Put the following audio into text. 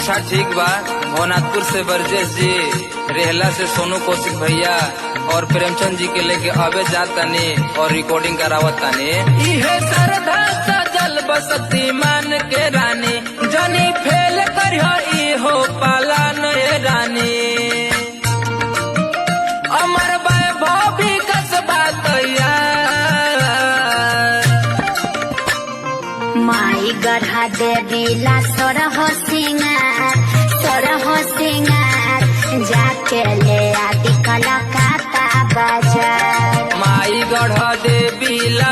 अच्छा ठीक बा। भवनाथपुर से बरजेश जी, रेहला से सोनू कौशिक भैया और प्रेमचंद जी के लेके अबे जातानी और रिकॉर्डिंग करावत तानी। इहे श्रद्धा सजल बसती मान के रानी, जनी फेल करियो इहो पालन रानी। अमर वैभव भी कसबा तैयार, माई गढ़ा देवी ला सोरह सिंगार जाके ले आदि कलकत्ता बाजार। माई गढ़ा देवी ला